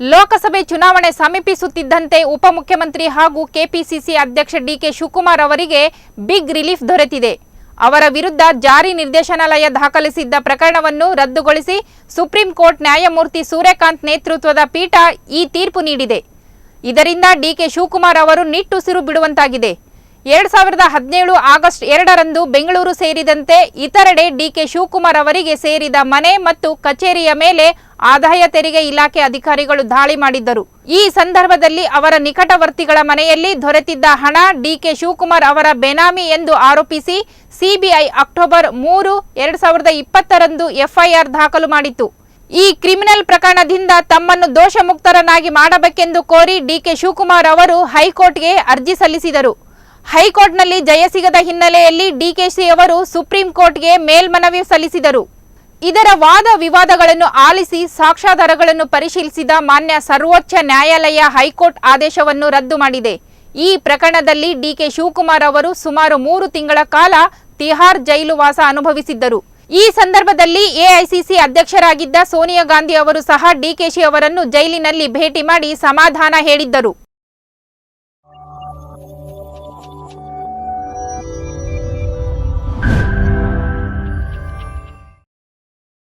ಲೋಕಸಭೆ ಚುನಾವಣೆ ಸಮೀಪಿಸುತ್ತಿದ್ದಂತೆ ಉಪಮುಖ್ಯಮಂತ್ರಿ ಹಾಗೂ ಕೆಪಿಸಿಸಿ ಅಧ್ಯಕ್ಷ ಡಿಕೆ ಶಿವಕುಮಾರ್ ಅವರಿಗೆ ಬಿಗ್ ರಿಲೀಫ್ ದೊರೆತಿದೆ. ಅವರ ವಿರುದ್ಧ ಜಾರಿ ನಿರ್ದೇಶನಾಲಯ ದಾಖಲಿಸಿದ್ದ ಪ್ರಕರಣವನ್ನು ರದ್ದುಗೊಳಿಸಿ ಸುಪ್ರೀಂ ಕೋರ್ಟ್ ನ್ಯಾಯಮೂರ್ತಿ ಸೂರ್ಯಕಾಂತ್ ನೇತೃತ್ವದ ಪೀಠ ಈ ತೀರ್ಪು ನೀಡಿದೆ. ಇದರಿಂದ ಡಿಕೆ ಶಿವಕುಮಾರ್ ಅವರು ನಿಟ್ಟುಸಿರು ಬಿಡುವಂತಾಗಿದೆ. 2017 ಆಗಸ್ಟ್ 2ರಂದು ಬೆಂಗಳೂರು ಸೇರಿದಂತೆ ಇತರೆಡೆ ಡಿಕೆ ಶಿವಕುಮಾರ್ ಅವರಿಗೆ ಸೇರಿದ ಮನೆ ಮತ್ತು ಕಚೇರಿಯ ಮೇಲೆ ಆದಾಯ ತೆರಿಗೆ ಇಲಾಖೆ ಅಧಿಕಾರಿಗಳು ದಾಳಿ ಮಾಡಿದ್ದರು. ಈ ಸಂದರ್ಭದಲ್ಲಿ ಅವರ ನಿಕಟವರ್ತಿಗಳ ಮನೆಯಲ್ಲಿ ದೊರೆತಿದ್ದ ಹಣ ಡಿಕೆ ಶಿವಕುಮಾರ್ ಅವರ ಬೇನಾಮಿ ಎಂದು ಆರೋಪಿಸಿ ಸಿಬಿಐ ಅಕ್ಟೋಬರ್ 3, 2020ರಂದು ಎಫ್ಐಆರ್ ದಾಖಲು ಮಾಡಿತ್ತು. ಈ ಕ್ರಿಮಿನಲ್ ಪ್ರಕರಣದಿಂದ ತಮ್ಮನ್ನು ದೋಷಮುಕ್ತರನ್ನಾಗಿ ಮಾಡಬೇಕೆಂದು ಕೋರಿ ಡಿಕೆ ಶಿವಕುಮಾರ್ ಅವರು ಹೈಕೋರ್ಟ್ಗೆ ಅರ್ಜಿ ಸಲ್ಲಿಸಿದರು. ಹೈಕೋರ್ಟ್ನಲ್ಲಿ ಜಯ ಸಿಗದ ಹಿನ್ನೆಲೆಯಲ್ಲಿ ಡಿಕೆಶಿ ಅವರು ಸುಪ್ರೀಂ ಕೋರ್ಟ್ಗೆ ಮೇಲ್ಮನವಿ ಸಲ್ಲಿಸಿದರು. ಇದರ ವಾದ ವಿವಾದಗಳನ್ನು ಆಲಿಸಿ ಸಾಕ್ಷ್ಯಾಧಾರಗಳನ್ನು ಪರಿಶೀಲಿಸಿದ ಮಾನ್ಯ ಸರ್ವೋಚ್ಚ ನ್ಯಾಯಾಲಯ ಹೈಕೋರ್ಟ್ ಆದೇಶವನ್ನು ರದ್ದು ಮಾಡಿದೆ. ಈ ಪ್ರಕರಣದಲ್ಲಿ ಡಿಕೆ ಶಿವಕುಮಾರ್ ಅವರು ಸುಮಾರು 3 ತಿಂಗಳ ಕಾಲ ತಿಹಾರ್ ಜೈಲು ವಾಸ ಅನುಭವಿಸಿದ್ದರು. ಈ ಸಂದರ್ಭದಲ್ಲಿ ಎಐಸಿಸಿ ಅಧ್ಯಕ್ಷರಾಗಿದ್ದ ಸೋನಿಯಾ ಗಾಂಧಿ ಅವರು ಸಹ ಡಿಕೆಶಿ ಅವರನ್ನು ಜೈಲಿನಲ್ಲಿ ಭೇಟಿ ಮಾಡಿ ಸಮಾಧಾನ ಹೇಳಿದ್ದರು.